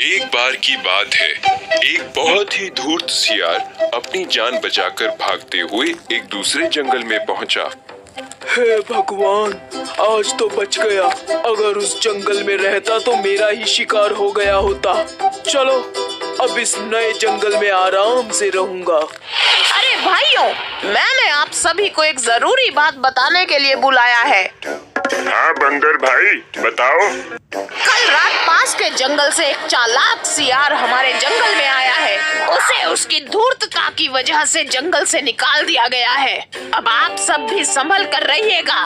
एक बार की बात है, एक बहुत ही धूर्त सियार अपनी जान बचाकर भागते हुए एक दूसरे जंगल में पहुंचा। हे भगवान, आज तो बच गया। अगर उस जंगल में रहता तो मेरा ही शिकार हो गया होता। चलो अब इस नए जंगल में आराम से रहूंगा। अरे भाइयों, मैंने आप सभी को एक जरूरी बात बताने के लिए बुलाया है। हाँ बंदर भाई, बताओ। कल रात पास के जंगल से एक चालाक सियार हमारे जंगल में आया है। उसे उसकी धूर्तता की वजह से जंगल से निकाल दिया गया है। अब आप सब भी संभल कर रहिएगा।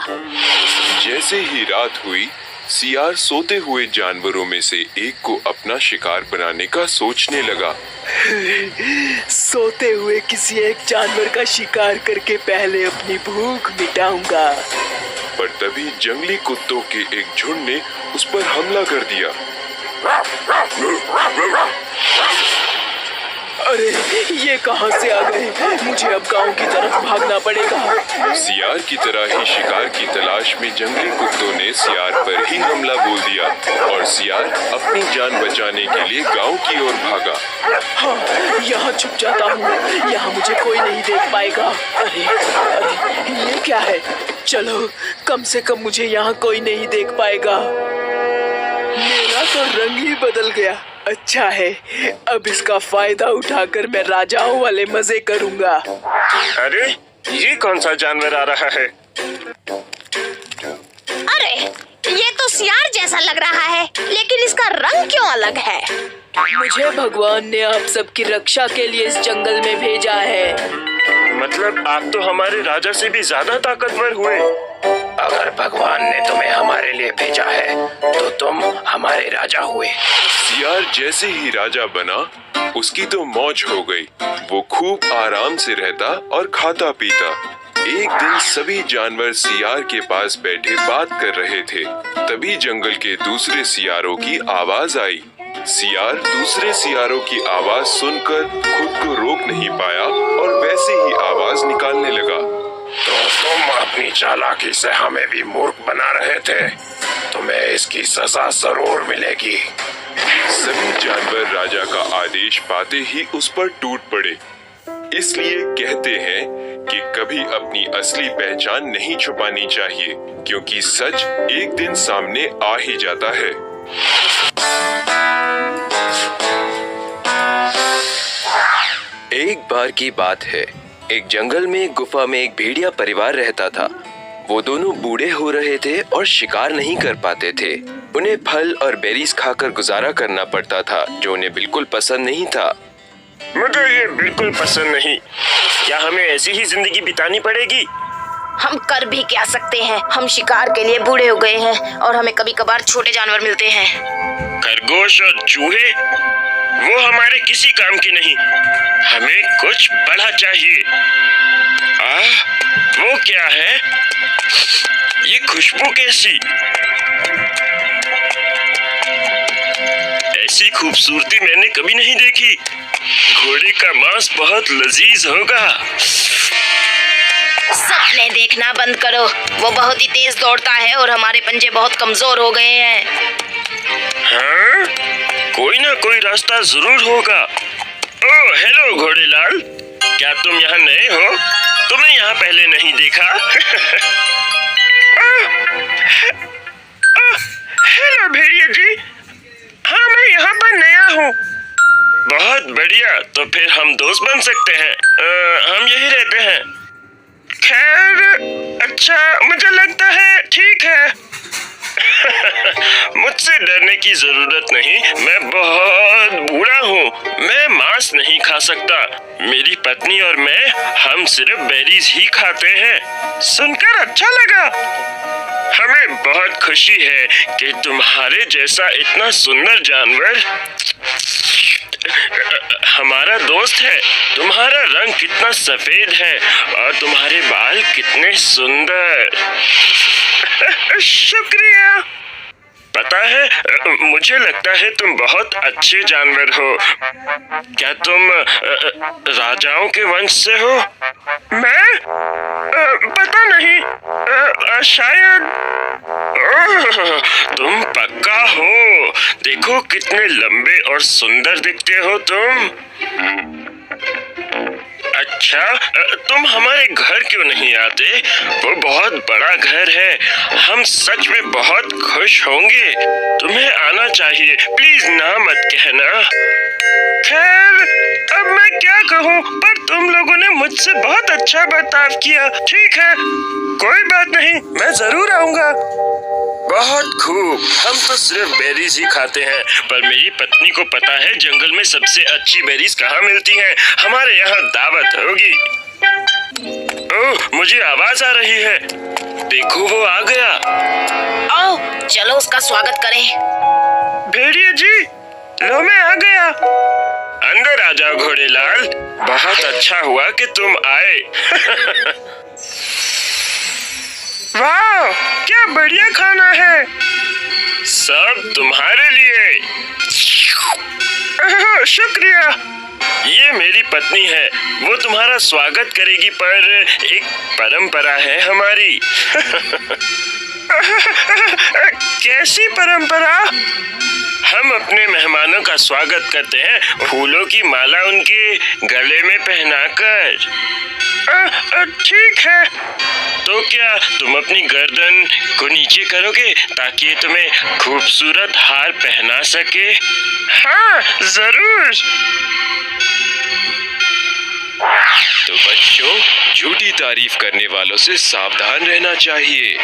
जैसे ही रात हुई, सियार सोते हुए जानवरों में से एक को अपना शिकार बनाने का सोचने लगा। सोते हुए किसी एक जानवर का शिकार करके पहले अपनी भूख मिटाऊंगा। पर तभी जंगली कुत्तों के एक झुंड ने उस पर हमला कर दिया। अरे ये कहां से आ गए? मुझे अब गांव की तरफ भागना पड़ेगा। सियार की तरह ही शिकार की तलाश में जंगली कुत्तों ने सियार पर ही हमला बोल दिया और सियार अपनी जान बचाने के लिए गांव की ओर भागा। हाँ, यहाँ छुप जाता हूँ, यहाँ मुझे कोई नहीं देख पाएगा। अरे ये क्या है? चलो, कम से कम मुझे यहाँ कोई नहीं देख पाएगा। मेरा तो रंग ही बदल गया। अच्छा है, अब इसका फायदा उठाकर मैं राजाओं वाले मजे करूंगा। अरे ये कौन सा जानवर आ रहा है? अरे ये तो सियार जैसा लग रहा है, लेकिन इसका रंग क्यों अलग है? मुझे भगवान ने आप सबकी रक्षा के लिए इस जंगल में भेजा है। मतलब आप तो हमारे राजा से भी ज्यादा ताकतवर हुए। अगर भगवान ने तुम्हें हमारे लिए भेजा है तो तुम हमारे राजा हुए। सियार जैसे ही राजा बना, उसकी तो मौज हो गई। वो खूब आराम से रहता और खाता पीता। एक दिन सभी जानवर सियार के पास बैठे बात कर रहे थे। तभी जंगल के दूसरे सियारों की आवाज आई। सियार दूसरे सियारों की आवाज सुनकर खुद को रोक नहीं पाया और वैसे ही आवाज निकालने लगा। तो तुम अपनी चालाकी से हमें भी मूर्ख बना रहे थे। तुम्हें इसकी सजा जरूर मिलेगी। सभी जानवर राजा का आदेश पाते ही उस पर टूट पड़े। इसलिए कहते हैं कि कभी अपनी असली पहचान नहीं छुपानी चाहिए, क्योंकि सच एक दिन सामने आ ही जाता है। एक बार की बात है, एक जंगल में एक गुफा में एक भेड़िया परिवार रहता था। वो दोनों बूढ़े हो रहे थे और शिकार नहीं कर पाते थे। उन्हें फल और बेरीज खाकर गुजारा करना पड़ता था, जो उन्हें बिल्कुल पसंद नहीं था। मुझे ये बिल्कुल पसंद नहीं। क्या हमें ऐसी ही जिंदगी बितानी पड़ेगी? हम कर भी क्या सकते हैं? हम शिकार के लिए बूढ़े हो गए हैं और हमें कभी कभार छोटे जानवर मिलते हैं। खरगोश और चूहे, वो हमारे किसी काम के नहीं। हमें कुछ बड़ा चाहिए। वो क्या है? ये खुशबू कैसी? ऐसी खूबसूरती मैंने कभी नहीं देखी। घोड़े का मांस बहुत लजीज होगा। सपने देखना बंद करो। वो बहुत ही तेज दौड़ता है और हमारे पंजे बहुत कमजोर हो गए हैं। हाँ? कोई ना कोई रास्ता जरूर होगा। ओह हेलो घोड़ेलाल, क्या तुम यहाँ नए हो? तुम्हें यहाँ पहले नहीं देखा। हेलो भेड़िया जी, हाँ मैं यहाँ पर नया हूँ। बहुत बढ़िया, तो फिर हम दोस्त बन सकते हैं। हम यही रहते हैं। खैर अच्छा, मुझे लगता है ठीक है। मुझसे डरने की जरूरत नहीं। मैं बहुत बूढ़ा हूँ। मैं मांस नहीं खा सकता। मेरी पत्नी और मैं, हम सिर्फ बेरीज ही खाते हैं। सुनकर अच्छा लगा। हमें बहुत खुशी है कि तुम्हारे जैसा इतना सुंदर जानवर हमारा दोस्त है। तुम्हारा रंग कितना सफेद है और तुम्हारे बाल कितने सुंदर। शुक्रिया। पता है, मुझे लगता है तुम बहुत अच्छे जानवर हो। क्या तुम राजाओं के वंश से हो? मैं? पता नहीं। शायद। तुम पक्का हो? देखो कितने लंबे और सुंदर दिखते हो तुम। अच्छा, तुम हमारे घर क्यों नहीं आते? वो बहुत बड़ा घर है, हम सच में बहुत खुश होंगे। तुम्हें आना चाहिए, प्लीज ना मत कहना। खैर, अब मैं क्या कहूँ, पर तुम लोगों ने मुझसे बहुत अच्छा बर्ताव किया। ठीक है, कोई बात नहीं, मैं जरूर आऊंगा। बहुत खूब, हम तो सिर्फ बेरीज ही खाते हैं, पर मेरी पत्नी को पता है जंगल में सबसे अच्छी बेरीज कहाँ मिलती हैं। हमारे यहाँ दावत होगी। ओह, मुझे आवाज आ रही है। देखो वो आ गया। आओ चलो उसका स्वागत करें। भेड़िए जी, लो मैं आ गया। अंदर आ जाओ घोड़ेलाल, बहुत अच्छा हुआ कि तुम आए। वाह, क्या बढ़िया खाना है, सब तुम्हारे लिए। शुक्रिया। ये मेरी पत्नी है, वो तुम्हारा स्वागत करेगी, पर एक परंपरा है हमारी। कैसी परंपरा? हम अपने मेहमानों का स्वागत करते हैं फूलों की माला उनके गले में पहनाकर। ठीक है, तो क्या तुम अपनी गर्दन को नीचे करोगे ताकि ये तुम्हें खूबसूरत हार पहना सके? हाँ जरूर। तो बच्चों, झूठी तारीफ करने वालों से सावधान रहना चाहिए।